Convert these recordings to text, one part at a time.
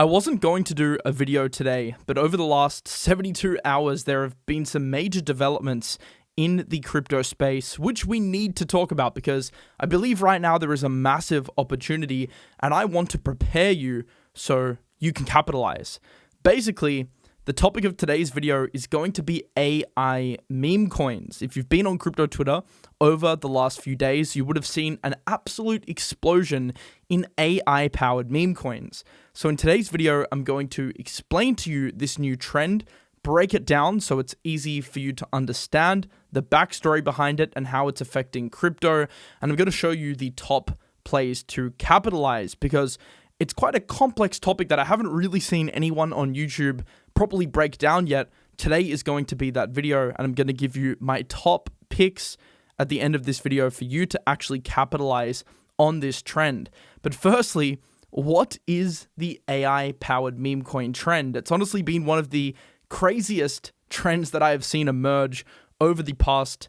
I wasn't going to do a video today, but over the last 72 hours, there have been some major developments in the crypto space, which we need to talk about because I believe right now there is a massive opportunity and I want to prepare you so you can capitalize. Basically, the topic of today's video is going to be AI meme coins. If you've been on crypto Twitter over the last few days, you would have seen an absolute explosion in AI-powered meme coins. So in today's video, I'm going to explain to you this new trend, break it down so it's easy for you to understand the backstory behind it and how it's affecting crypto. And I'm going to show you the top plays to capitalize because it's quite a complex topic that I haven't really seen anyone on YouTube properly break down yet. Today is going to be that video, and I'm going to give you my top picks at the end of this video for you to actually capitalize on this trend. But firstly, what is the AI-powered meme coin trend? It's honestly been one of the craziest trends that I have seen emerge over the past,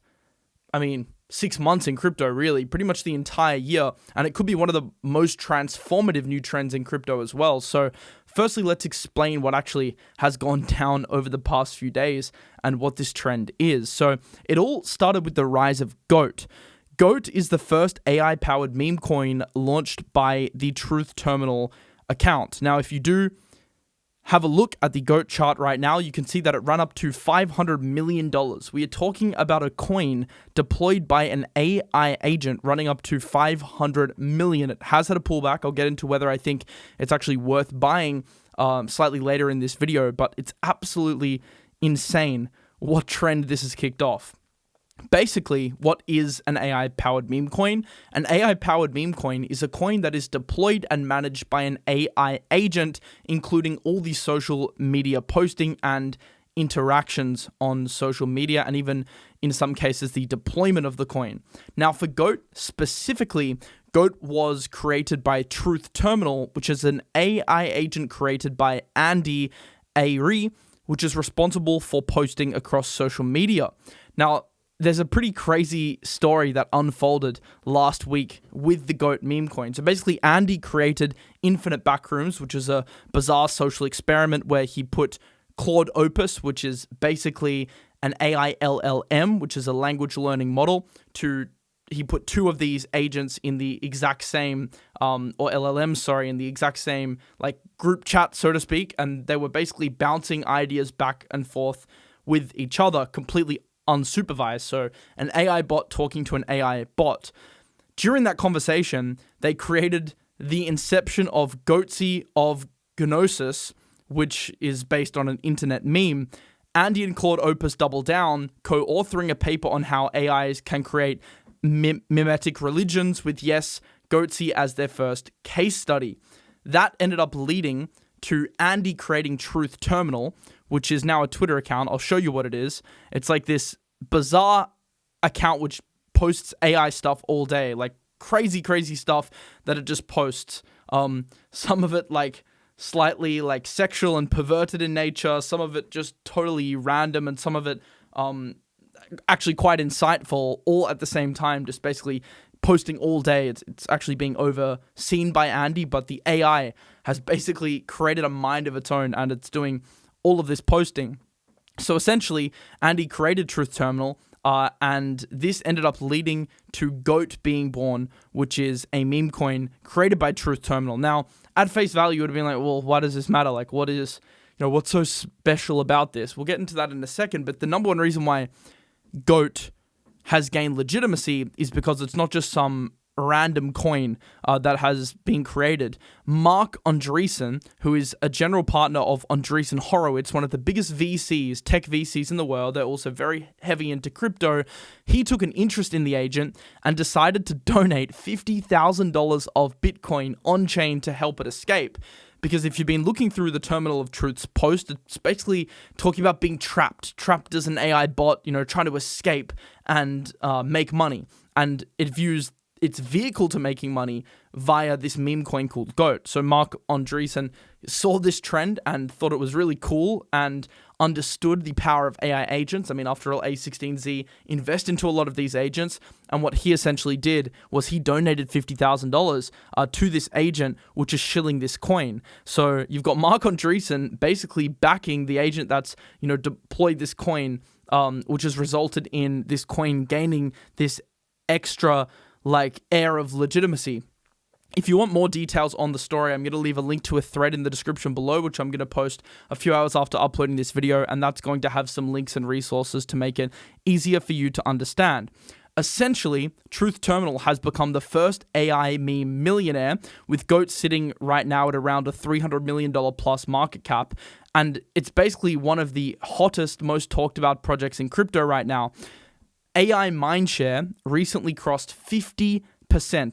6 months in crypto, really, pretty much the entire year. And it could be one of the most transformative new trends in crypto as well. So firstly, let's explain what actually has gone down over the past few days and what this trend is. So it all started with the rise of GOAT. GOAT is the first AI-powered meme coin launched by the Truth Terminal account. Now, if you do have a look at the GOAT chart right now, you can see that it ran up to $500 million. We are talking about a coin deployed by an AI agent running up to 500 million. It has had a pullback. I'll get into whether I think it's actually worth buying slightly later in this video, but it's absolutely insane what trend this has kicked off. Basically, what is an AI-powered meme coin? An AI-powered meme coin is a coin that is deployed and managed by an AI agent, including all the social media posting and interactions on social media, and even in some cases, the deployment of the coin. Now, for GOAT specifically, GOAT was created by Truth Terminal, which is an AI agent created by Andy Ari, which is responsible for posting across social media. Now, there's a pretty crazy story that unfolded last week with the GOAT meme coin. So basically, Andy created Infinite Backrooms, which is a bizarre social experiment where he put Claude Opus, which is basically an AI LLM, which is a language learning model, he put two of these agents in the exact same, in the exact same group chat, so to speak, and they were basically bouncing ideas back and forth with each other, completely unsupervised. So an AI bot talking to an AI bot. During that conversation, they created the inception of Goatsy of Gnosis, which is based on an internet meme. Andy and Claude Opus double down, co-authoring a paper on how AIs can create mimetic religions with Goatsy as their first case study. That ended up leading to Andy creating Truth Terminal, which is now a Twitter account. I'll show you what it is. It's like this bizarre account which posts AI stuff all day, like crazy stuff that it just posts. Some of it slightly sexual and perverted in nature, some of it just totally random, and some of it actually quite insightful, all at the same time, just basically posting all day. It's actually being overseen by Andy, but the AI has basically created a mind of its own, and it's doing all of this posting. So essentially, Andy created Truth Terminal, and this ended up leading to GOAT being born, which is a meme coin created by Truth Terminal. Now, at face value, you would have been like, well, why does this matter? What's so special about this? We'll get into that in a second, but the number one reason why GOAT has gained legitimacy is because it's not just some random coin that has been created. Mark Andreessen, who is a general partner of Andreessen Horowitz, one of the biggest VCs, tech VCs in the world, they're also very heavy into crypto, he took an interest in the agent and decided to donate $50,000 of Bitcoin on-chain to help it escape. Because if you've been looking through the Terminal of Truth's post, it's basically talking about being trapped as an AI bot, trying to escape and make money. And it views its vehicle to making money via this meme coin called GOAT. So Mark Andreessen saw this trend and thought it was really cool and understood the power of AI agents. I mean, after all, A16Z invest into a lot of these agents, and what he essentially did was he donated $50,000 to this agent, which is shilling this coin. So you've got Mark Andreessen basically backing the agent that's, deployed this coin, which has resulted in this coin gaining this extra air of legitimacy. If you want more details on the story, I'm going to leave a link to a thread in the description below, which I'm going to post a few hours after uploading this video, and that's going to have some links and resources to make it easier for you to understand. Essentially, Truth Terminal has become the first AI meme millionaire, with GOAT sitting right now at around a $300 million plus market cap, and it's basically one of the hottest, most talked about projects in crypto right now. AI mindshare recently crossed 50%,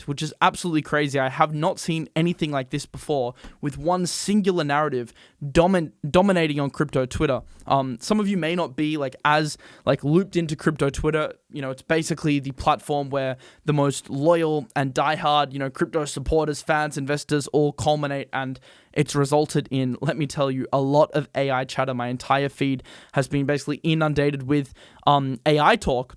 which is absolutely crazy. I have not seen anything like this before, with one singular narrative dominating on crypto Twitter. Some of you may not be as looped into crypto Twitter. It's basically the platform where the most loyal and diehard, crypto supporters, fans, investors all culminate, and it's resulted in, let me tell you, a lot of AI chatter. My entire feed has been basically inundated with AI talk.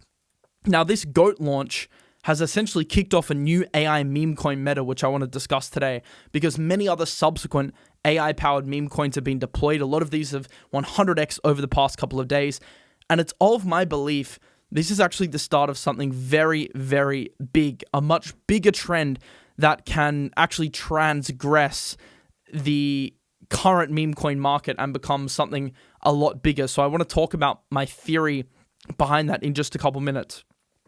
Now, this GOAT launch has essentially kicked off a new AI meme coin meta, which I want to discuss today, because many other subsequent AI-powered meme coins have been deployed. A lot of these have 100x over the past couple of days, and it's all of my belief this is actually the start of something very, very big, a much bigger trend that can actually transgress the current meme coin market and become something a lot bigger. So I want to talk about my theory behind that in just a couple minutes.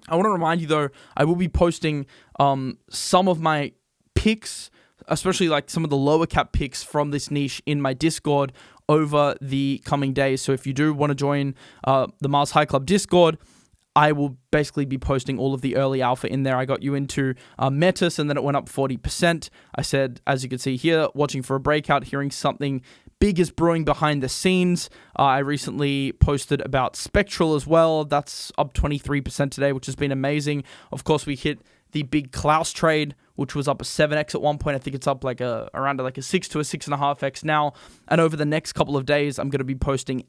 I want to remind you, though, I will be posting some of my picks, especially some of the lower cap picks from this niche in my Discord over the coming days. So if you do want to join the Mars High Club Discord, I will basically be posting all of the early alpha in there. I got you into Metis, and then it went up 40%. I said, as you can see here, watching for a breakout, hearing something big is brewing behind the scenes. I recently posted about Spectral as well. That's up 23% today, which has been amazing. Of course, we hit the big Klaus trade, which was up a 7x at one point. I think it's up around a 6 to a 6.5x now. And over the next couple of days, I'm going to be posting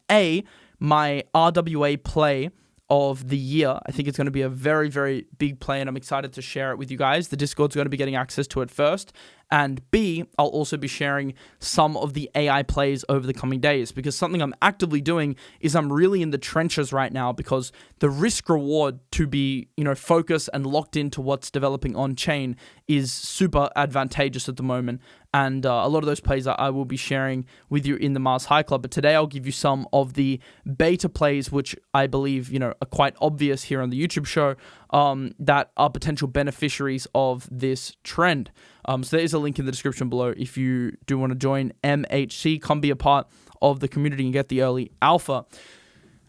my RWA play of the year. I think it's going to be a very, very big play, and I'm excited to share it with you guys. The Discord's going to be getting access to it first. And B, I'll also be sharing some of the AI plays over the coming days, because something I'm actively doing is I'm really in the trenches right now, because the risk reward to be, focused and locked into what's developing on chain is super advantageous at the moment. And a lot of those plays I will be sharing with you in the Mars High Club. But today I'll give you some of the beta plays, which I believe, are quite obvious here on the YouTube show, that are potential beneficiaries of this trend. So there is a link in the description below if you do want to join MHC, come be a part of the community and get the early alpha.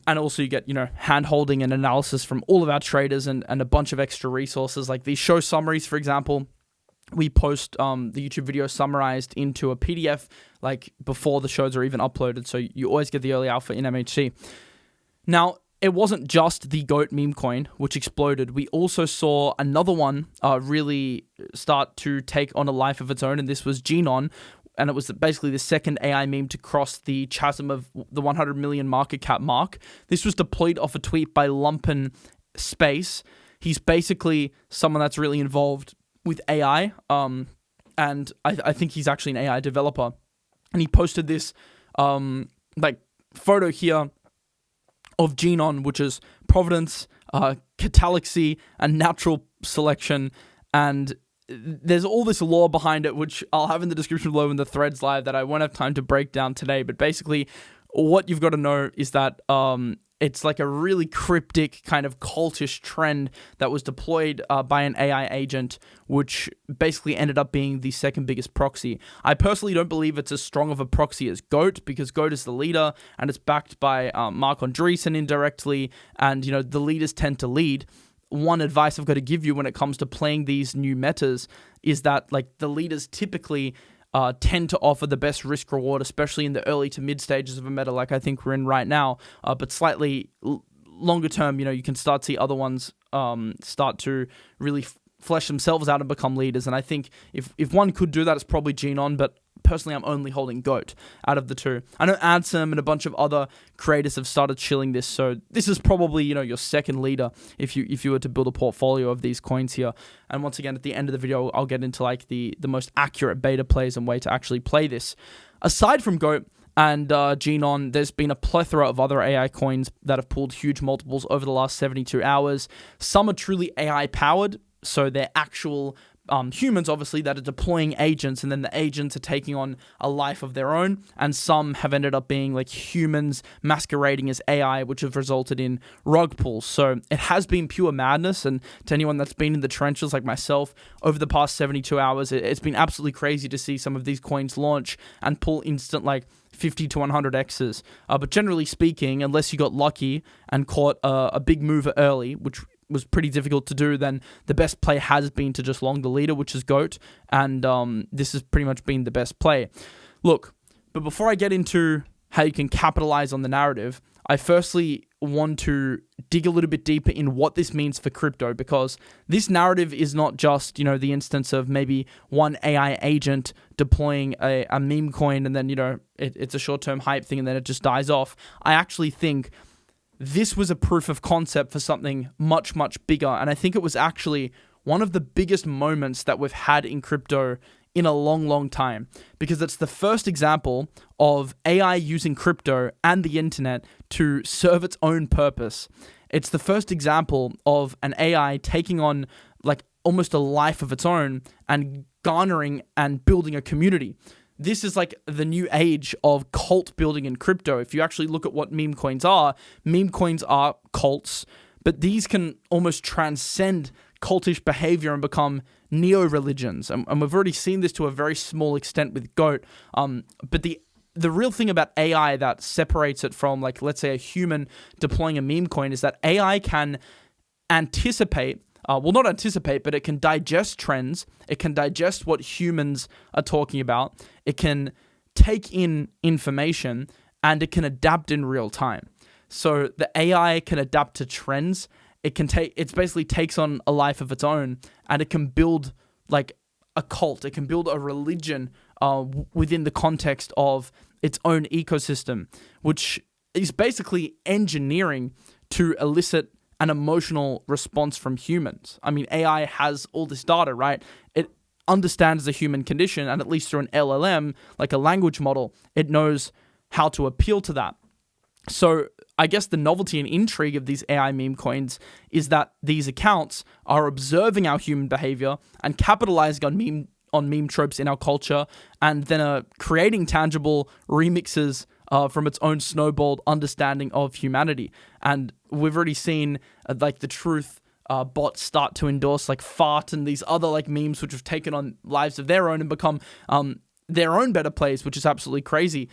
And also you get, hand-holding and analysis from all of our traders and a bunch of extra resources like these show summaries, for example. We post the YouTube video summarized into a PDF before the shows are even uploaded. So you always get the early alpha in MHC. Now, it wasn't just the GOAT meme coin which exploded. We also saw another one really start to take on a life of its own, and this was GNON. And it was basically the second AI meme to cross the chasm of the 100 million market cap mark. This was deployed off a tweet by Lumpen Space. He's basically someone that's really involved with AI, and I think he's actually an AI developer. And he posted this photo here of GNON, which is Providence, Catalyxy, and Natural Selection, and there's all this lore behind it, which I'll have in the description below in the threads live that I won't have time to break down today. But basically, what you've got to know is that it's a really cryptic kind of cultish trend that was deployed by an AI agent, which basically ended up being the second biggest proxy. I personally don't believe it's as strong of a proxy as GOAT, because GOAT is the leader and it's backed by Mark Andreessen indirectly, and the leaders tend to lead. One advice I've got to give you when it comes to playing these new metas is that the leaders typically tend to offer the best risk reward, especially in the early to mid stages of a meta like I think we're in right now. But slightly longer term, you can start to see other ones start to really flesh themselves out and become leaders. And I think if one could do that, it's probably GNON, but personally, I'm only holding GOAT out of the two. I know Ansem and a bunch of other creators have started chilling this, so this is probably, your second leader if you were to build a portfolio of these coins here. And once again, at the end of the video, I'll get into like the most accurate beta plays and way to actually play this. Aside from GOAT and GNON, there's been a plethora of other AI coins that have pulled huge multiples over the last 72 hours. Some are truly AI powered, so they're actual humans, obviously, that are deploying agents, and then the agents are taking on a life of their own. And some have ended up being like humans masquerading as AI, which have resulted in rug pulls. So it has been pure madness. And to anyone that's been in the trenches like myself over the past 72 hours, it's been absolutely crazy to see some of these coins launch and pull instant like 50 to 100 X's. But generally speaking, unless you got lucky and caught a big mover early, which was pretty difficult to do, then the best play has been to just long the leader, which is GOAT, and this has pretty much been the best play. Look, but before I get into how you can capitalize on the narrative, I firstly want to dig a little bit deeper in what this means for crypto, because this narrative is not just, the instance of maybe one AI agent deploying a meme coin and then, it's a short-term hype thing and then it just dies off. I actually think this was a proof of concept for something much, much bigger. And I think it was actually one of the biggest moments that we've had in crypto in a long, long time, because it's the first example of AI using crypto and the internet to serve its own purpose. It's the first example of an AI taking on like almost a life of its own and garnering and building a community. This is like the new age of cult building in crypto. If you actually look at what meme coins are cults, but these can almost transcend cultish behavior and become neo-religions. And we've already seen this to a very small extent with GOAT. But the real thing about AI that separates it from, like, let's say a human deploying a meme coin is that AI can anticipate, not anticipate, but it can digest trends. It can digest what humans are talking about. It can take in information and it can adapt in real time. So the AI can adapt to trends. It basically takes on a life of its own, and it can build like a cult. It can build a religion within the context of its own ecosystem, which is basically engineering to elicit an emotional response from humans. I mean, AI has all this data, right? It understands the human condition, and at least through an LLM, like a language model, it knows how to appeal to that. So I guess the novelty and intrigue of these AI meme coins is that these accounts are observing our human behavior and capitalizing on meme tropes in our culture, and then are creating tangible remixes from its own snowballed understanding of humanity. And we've already seen like the truth bots start to endorse like fart and these other like memes which have taken on lives of their own and become their own better plays, which is absolutely crazy.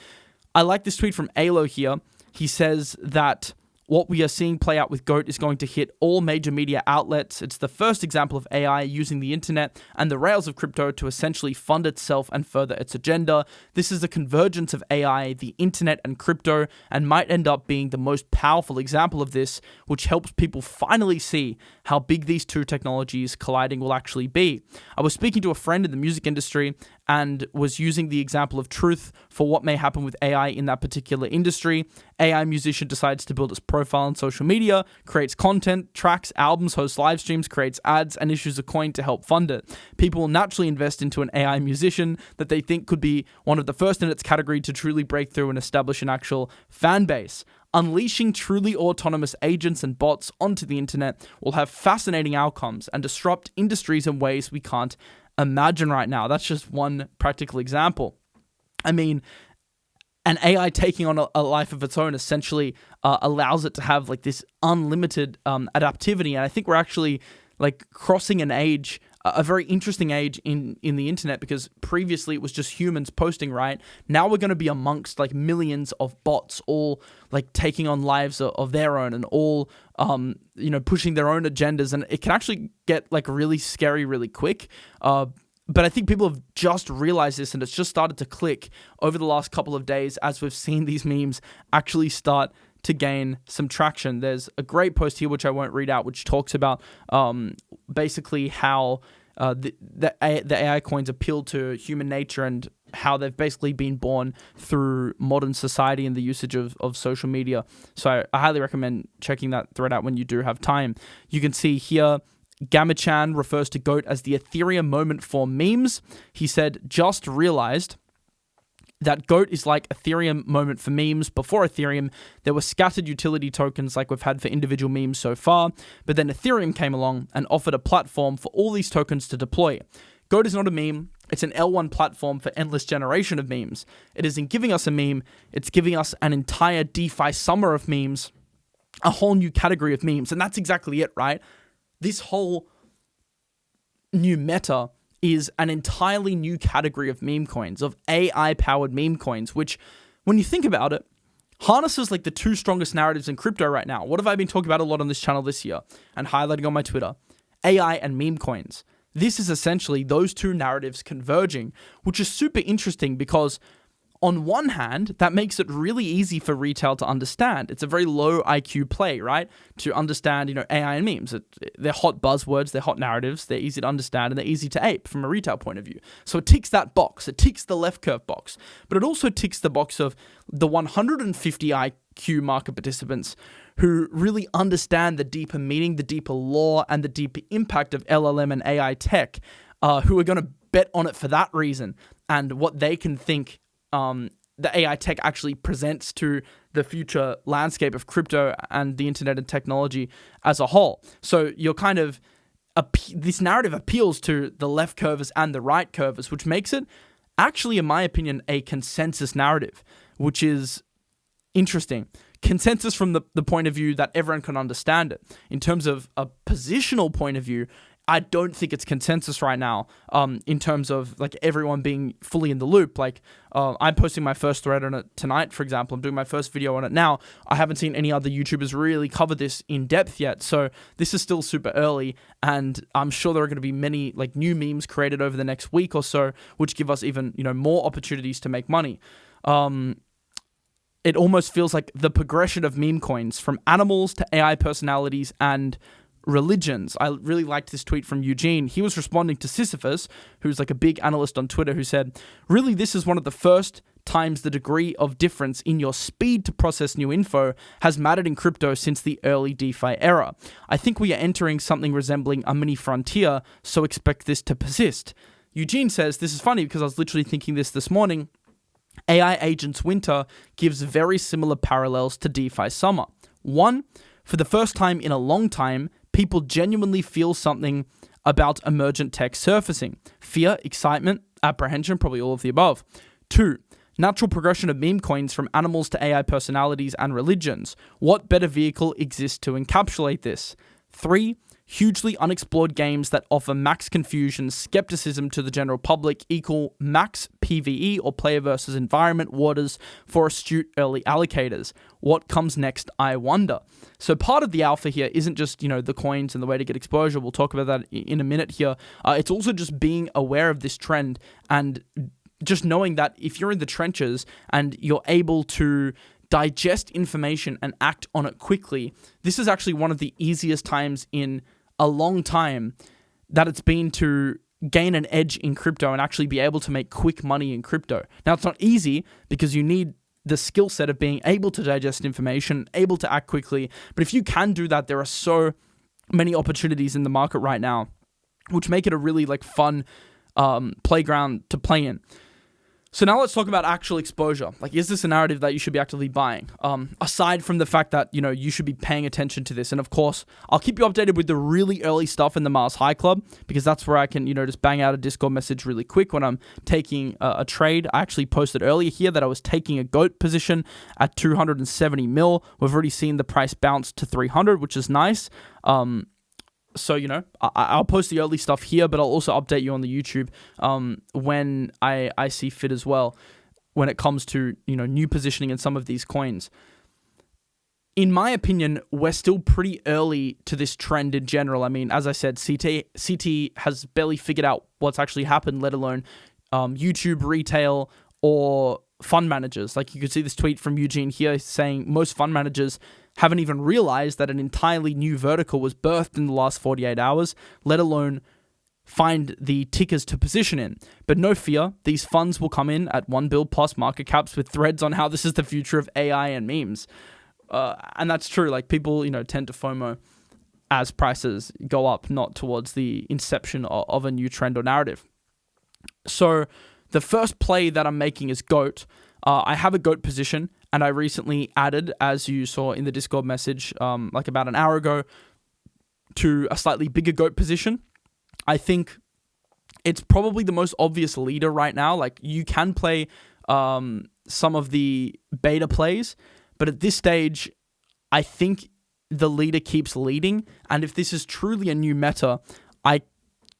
I like this tweet from Alo here. He says that what we are seeing play out with GOAT is going to hit all major media outlets. It's the first example of AI using the internet and the rails of crypto to essentially fund itself and further its agenda. This is the convergence of AI, the internet, and crypto, and might end up being the most powerful example of this, which helps people finally see how big these two technologies colliding will actually be. I was speaking to a friend in the music industry and was using the example of truth for what may happen with AI in that particular industry. AI musician decides to build its profile on social media, creates content, tracks albums, hosts live streams, creates ads, and issues a coin to help fund it. People will naturally invest into an AI musician that they think could be one of the first in its category to truly break through and establish an actual fan base. Unleashing truly autonomous agents and bots onto the internet will have fascinating outcomes and disrupt industries in ways we can't imagine right now. That's just one practical example. I mean, an AI taking on a life of its own essentially allows it to have like this unlimited adaptivity. And I think we're actually like crossing an age, a very interesting age in the internet, because previously it was just humans posting, right? Now we're going to be amongst like millions of bots, all like taking on lives of their own and all, pushing their own agendas. And it can actually get like really scary really quick. But I think people have just realized this, and it's just started to click over the last couple of days as we've seen these memes actually start to gain some traction. There's a great post here, which I won't read out, which talks about basically how the AI coins appeal to human nature and how they've basically been born through modern society and the usage of social media. So I highly recommend checking that thread out when you do have time. You can see here, Gamachan refers to GOAT as the Ethereum moment for memes. He said, just realized that GOAT is like Ethereum moment for memes. Before Ethereum, there were scattered utility tokens like we've had for individual memes so far, but then Ethereum came along and offered a platform for all these tokens to deploy. GOAT is not a meme. It's an L1 platform for endless generation of memes. It isn't giving us a meme. It's giving us an entire DeFi summer of memes, a whole new category of memes. And that's exactly it, right? This whole new meta is an entirely new category of meme coins, of AI-powered meme coins, which, when you think about it, harnesses like the two strongest narratives in crypto right now. What have I been talking about a lot on this channel this year and highlighting on my Twitter? AI and meme coins. This is essentially those two narratives converging, which is super interesting because on one hand, that makes it really easy for retail to understand. It's a very low IQ play, right? To understand, AI and memes. They're hot buzzwords, they're hot narratives, they're easy to understand, and they're easy to ape from a retail point of view. So it ticks that box. It ticks the left curve box. But it also ticks the box of the 150 IQ market participants who really understand the deeper meaning, the deeper lore, and the deeper impact of LLM and AI tech, who are going to bet on it for that reason and what they can think the AI tech actually presents to the future landscape of crypto and the internet and technology as a whole. So you're kind of, this narrative appeals to the left curvers and the right curvers, which makes it actually, in my opinion, a consensus narrative, which is interesting. Consensus from the point of view that everyone can understand it. In terms of a positional point of view, I don't think it's consensus right now in terms of like everyone being fully in the loop. Like I'm posting my first thread on it tonight, for example. I'm doing my first video on it now. I haven't seen any other YouTubers really cover this in depth yet. So this is still super early, and I'm sure there are going to be many like new memes created over the next week or so, which give us even more opportunities to make money. It almost feels like the progression of meme coins from animals to AI personalities and religions. I really liked this tweet from Eugene. He was responding to Sisyphus, who's like a big analyst on Twitter, who said, really, this is one of the first times the degree of difference in your speed to process new info has mattered in crypto since the early DeFi era. I think we are entering something resembling a mini frontier, so expect this to persist. Eugene says, this is funny because I was literally thinking this morning. AI Agents Winter gives very similar parallels to DeFi Summer. One, for the first time in a long time, people genuinely feel something about emergent tech surfacing. Fear, excitement, apprehension, probably all of the above. Two, natural progression of meme coins from animals to AI personalities and religions. What better vehicle exists to encapsulate this? Three, hugely unexplored games that offer max confusion, skepticism to the general public equal max PvE or player versus environment waters for astute early allocators. What comes next, I wonder? So part of the alpha here isn't just, the coins and the way to get exposure. We'll talk about that in a minute here. It's also just being aware of this trend and just knowing that if you're in the trenches and you're able to digest information and act on it quickly, this is actually one of the easiest times in a long time that it's been to gain an edge in crypto and actually be able to make quick money in crypto. Now, it's not easy because you need the skill set of being able to digest information, able to act quickly. But if you can do that, there are so many opportunities in the market right now, which make it a really fun playground to play in. So now let's talk about actual exposure. Is this a narrative that you should be actively buying? Aside from the fact that, you should be paying attention to this. And of course, I'll keep you updated with the really early stuff in the Mars High Club, because that's where I can, just bang out a Discord message really quick when I'm taking a trade. I actually posted earlier here that I was taking a GOAT position at 270 mil. We've already seen the price bounce to 300, which is nice. So, I'll post the early stuff here, but I'll also update you on the YouTube when I see fit as well when it comes to, new positioning in some of these coins. In my opinion, we're still pretty early to this trend in general. I mean, as I said, CT has barely figured out what's actually happened, let alone YouTube, retail, or fund managers. Like, you could see this tweet from Eugene here saying most fund managers haven't even realized that an entirely new vertical was birthed in the last 48 hours, let alone find the tickers to position in. But no fear, these funds will come in at 1 bill plus market caps with threads on how this is the future of AI and memes. And that's true. Like, people, tend to FOMO as prices go up, not towards the inception of a new trend or narrative. So the first play that I'm making is GOAT. I have a GOAT position, and I recently added, as you saw in the Discord message, like about an hour ago, to a slightly bigger GOAT position. I think it's probably the most obvious leader right now. Like, you can play some of the beta plays, but at this stage, I think the leader keeps leading. And if this is truly a new meta, I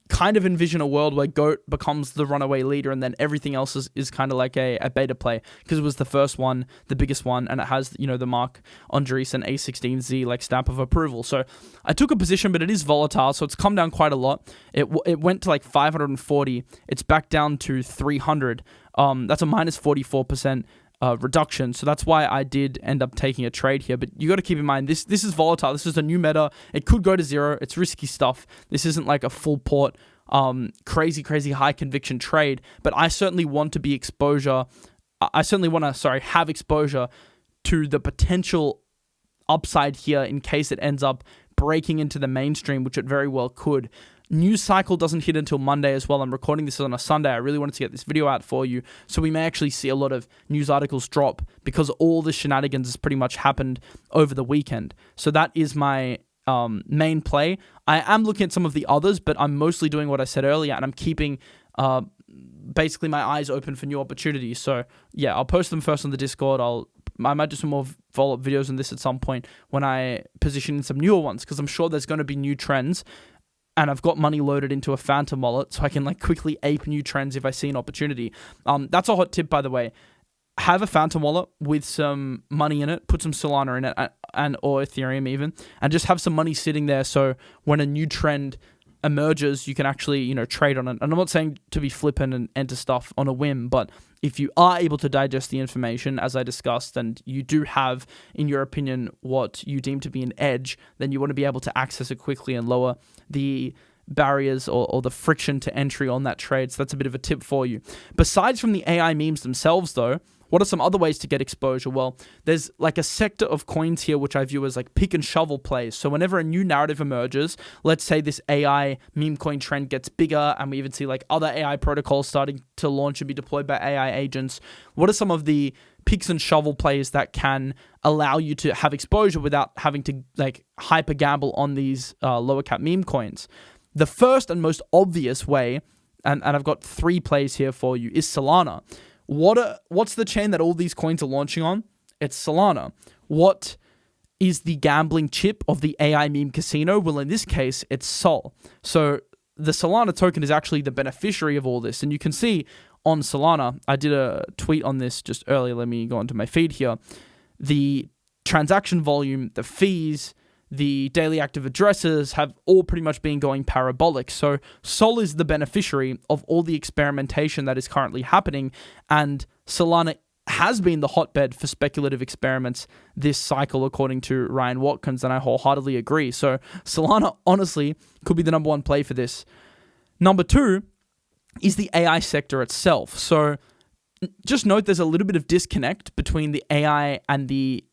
kind of envision a world where GOAT becomes the runaway leader, and then everything else is kind of like a beta play, because it was the first one, the biggest one, and it has, the Mark Andreessen A16Z like stamp of approval. So I took a position, but it is volatile, so it's come down quite a lot. It went to like 540. It's back down to 300. That's a minus 44% reduction. So that's why I did end up taking a trade here. But you got to keep in mind, this is volatile. This is a new meta. It could go to zero. It's risky stuff. This isn't like a full port, crazy high conviction trade. But I certainly want to be exposure. I certainly want to, have exposure to the potential upside here in case it ends up breaking into the mainstream, which it very well could. News cycle doesn't hit until Monday as well. I'm recording this on a Sunday. I really wanted to get this video out for you. So we may actually see a lot of news articles drop because all the shenanigans has pretty much happened over the weekend. So that is my main play. I am looking at some of the others, but I'm mostly doing what I said earlier, and I'm keeping basically my eyes open for new opportunities. So yeah, I'll post them first on the Discord. I might do some more follow-up videos on this at some point when I position in some newer ones, because I'm sure there's going to be new trends. And I've got money loaded into a Phantom wallet, so I can quickly ape new trends if I see an opportunity. That's a hot tip, by the way. Have a Phantom wallet with some money in it. Put some Solana in it, or Ethereum even, and just have some money sitting there. So when a new trend emerges, you can actually trade on it. And I'm not saying to be flippant and enter stuff on a whim, but if you are able to digest the information, as I discussed, and you do have, in your opinion, what you deem to be an edge, then you want to be able to access it quickly and lower the barriers or the friction to entry on that trade. So that's a bit of a tip for you. Besides from the AI memes themselves, though, what are some other ways to get exposure? Well, there's like a sector of coins here which I view as like pick and shovel plays. So whenever a new narrative emerges, let's say this AI meme coin trend gets bigger, and we even see like other AI protocols starting to launch and be deployed by AI agents, what are some of the picks and shovel plays that can allow you to have exposure without having to like hyper gamble on these lower cap meme coins? The first and most obvious way, and I've got 3 plays here for you, is Solana. What's the chain that all these coins are launching on? It's Solana. What is the gambling chip of the AI meme casino? Well, in this case, it's Sol. So the Solana token is actually the beneficiary of all this. And you can see on Solana, I did a tweet on this just earlier. Let me go onto my feed here. The transaction volume, the fees, the daily active addresses have all pretty much been going parabolic. So Sol is the beneficiary of all the experimentation that is currently happening, and Solana has been the hotbed for speculative experiments this cycle, according to Ryan Watkins, and I wholeheartedly agree. So Solana, honestly, could be the number 1 play for this. Number 2 is the AI sector itself. So just note there's a little bit of disconnect between the AI and the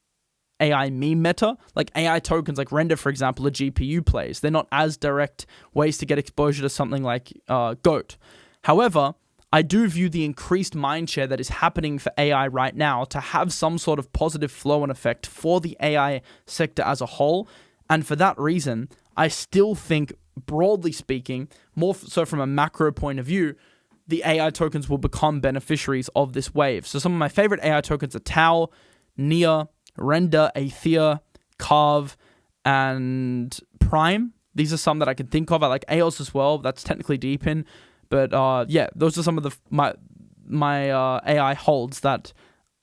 AI meme meta. Like AI tokens like Render, for example, are GPU plays. They're not as direct ways to get exposure to something like GOAT. However, I do view the increased mindshare that is happening for AI right now to have some sort of positive flow and effect for the AI sector as a whole. And for that reason, I still think, broadly speaking, more so from a macro point of view, the AI tokens will become beneficiaries of this wave. So some of my favorite AI tokens are Tau, Nia, Render, Aethea, Carve, and Prime. These are some that I can think of. I like EOS as well. That's technically deep in. But yeah, those are some of my AI holds that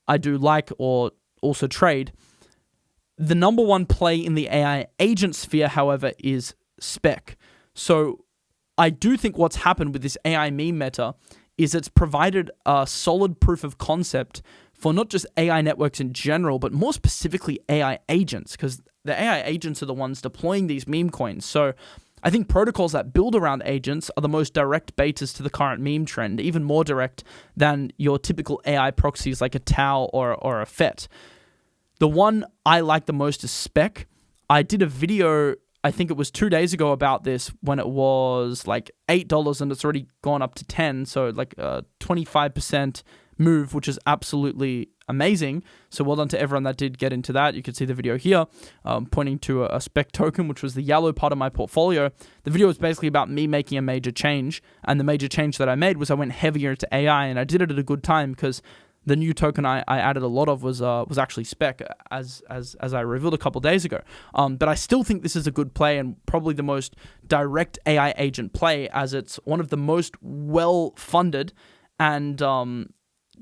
I do like or also trade. The number 1 play in the AI agent sphere, however, is SPEC. So I do think what's happened with this AI meme meta is it's provided a solid proof of concept for not just AI networks in general, but more specifically AI agents, because the AI agents are the ones deploying these meme coins. So I think protocols that build around agents are the most direct betas to the current meme trend, even more direct than your typical AI proxies like a Tau or a FET. The one I like the most is SPEC. I did a video, I think it was 2 days ago, about this when it was like $8 and it's already gone up to 10. So like a 25% move, which is absolutely amazing. So well done to everyone that did get into that. You can see the video here pointing to a SPEC token, which was the yellow part of my portfolio. The video was basically about me making a major change. And the major change that I made was I went heavier into AI, and I did it at a good time because the new token I added a lot of was actually SPEC, as I revealed a couple days ago. But I still think this is a good play and probably the most direct AI agent play, as it's one of the most well-funded and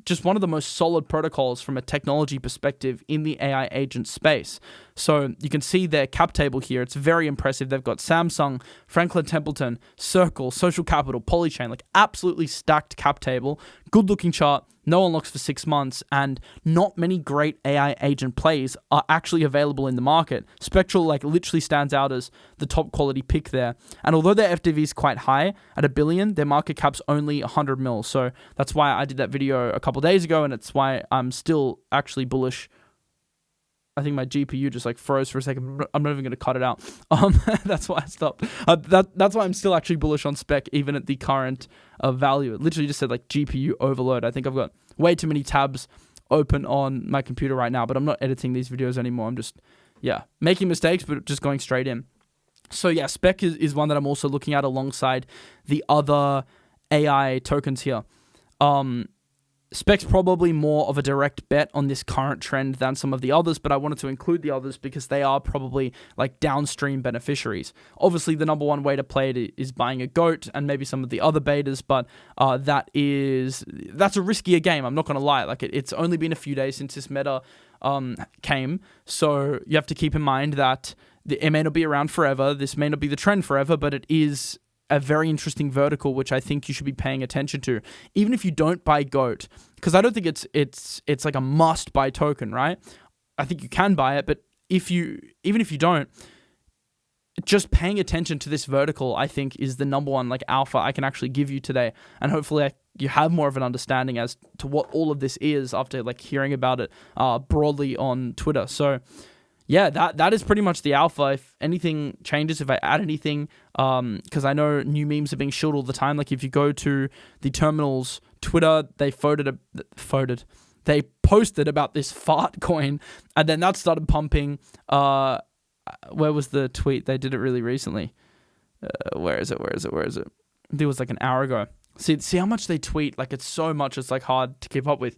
just one of the most solid protocols from a technology perspective in the AI agent space. So you can see their cap table here. It's very impressive. They've got Samsung, Franklin Templeton, Circle, Social Capital, Polychain, like absolutely stacked cap table. Good looking chart. No unlocks for 6 months, and not many great AI agent plays are actually available in the market. Spectral like literally stands out as the top quality pick there. And although their FDV is quite high at $1 billion, their market cap's only 100 mil. So that's why I did that video a couple days ago, and it's why I'm still actually bullish. I think my GPU just like froze for a second. I'm not even going to cut it out. That's why I stopped. That's why I'm still actually bullish on SPEC, even at the current value. It literally just said like GPU overload. I think I've got way too many tabs open on my computer right now, but I'm not editing these videos anymore. I'm just, making mistakes, but just going straight in. So yeah, SPEC is one that I'm also looking at alongside the other AI tokens here. SPEC's probably more of a direct bet on this current trend than some of the others, but I wanted to include the others because they are probably like downstream beneficiaries. Obviously, the number one way to play it is buying a GOAT and maybe some of the other betas, but that's a riskier game. I'm not going to lie. Like it's only been a few days since this meta came, so you have to keep in mind that it may not be around forever. This may not be the trend forever, but it is a very interesting vertical, which I think you should be paying attention to, even if you don't buy GOAT, because I don't think it's like a must buy token, right? I think you can buy it, but even if you don't, just paying attention to this vertical, I think, is the number one like alpha I can actually give you today, and hopefully you have more of an understanding as to what all of this is after like hearing about it broadly on Twitter. So yeah, that is pretty much the alpha. If anything changes, if I add anything, because I know new memes are being shilled all the time. Like if you go to the terminal's Twitter, they posted about this fart coin, and then that started pumping. Where was the tweet? They did it really recently. Where is it? I think it was like an hour ago. See how much they tweet. Like it's so much. It's like hard to keep up with.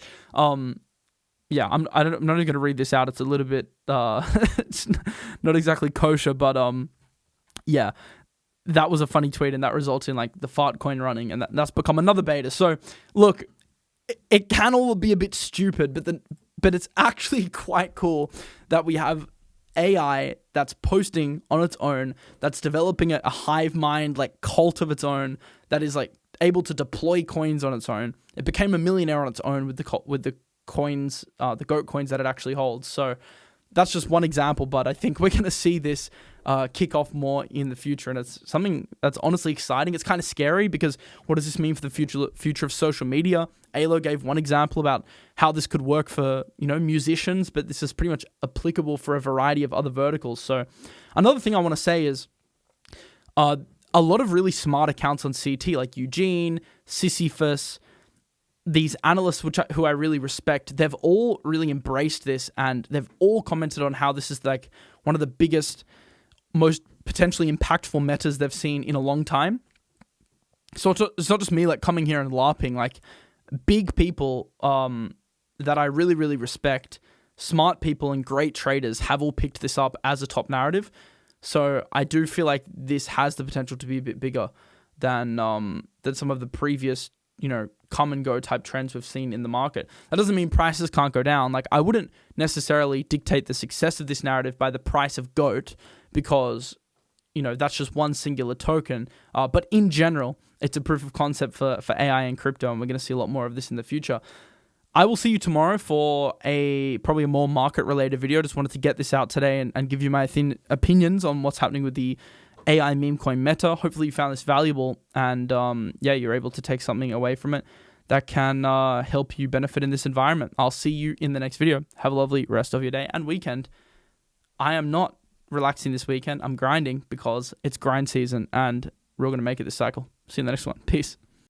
Yeah, I'm not even going to read this out. It's a little bit, it's not exactly kosher, but yeah, that was a funny tweet, and that results in like the fart coin running, and that's become another beta. So look, it can all be a bit stupid, but it's actually quite cool that we have AI that's posting on its own, that's developing a hive mind like cult of its own, that is like able to deploy coins on its own. It became a millionaire on its own with the coins, the GOAT coins that it actually holds. So that's just one example, but I think we're going to see this kick off more in the future, and it's something that's honestly exciting. It's kind of scary because what does this mean for the future of social media? Alo gave one example about how this could work for, musicians, but this is pretty much applicable for a variety of other verticals. So another thing I want to say is a lot of really smart accounts on CT, like Eugene, Sisyphus, these analysts, who I really respect, they've all really embraced this, and they've all commented on how this is like one of the biggest, most potentially impactful metas they've seen in a long time. So it's not just me like coming here and LARPing. Like big people that I really, really respect, smart people and great traders have all picked this up as a top narrative. So I do feel like this has the potential to be a bit bigger than some of the previous, come and go type trends we've seen in the market. That doesn't mean prices can't go down. Like I wouldn't necessarily dictate the success of this narrative by the price of GOAT, because, that's just one singular token. But in general, it's a proof of concept for AI and crypto, and we're going to see a lot more of this in the future. I will see you tomorrow for probably a more market-related video. Just wanted to get this out today and give you my opinions on what's happening with the AI meme coin meta. Hopefully you found this valuable, and you're able to take something away from it that can help you benefit in this environment. I'll see you in the next video. Have a lovely rest of your day and weekend. I am not relaxing this weekend. I'm grinding because it's grind season, and we're going to make it this cycle. See you in the next one. Peace.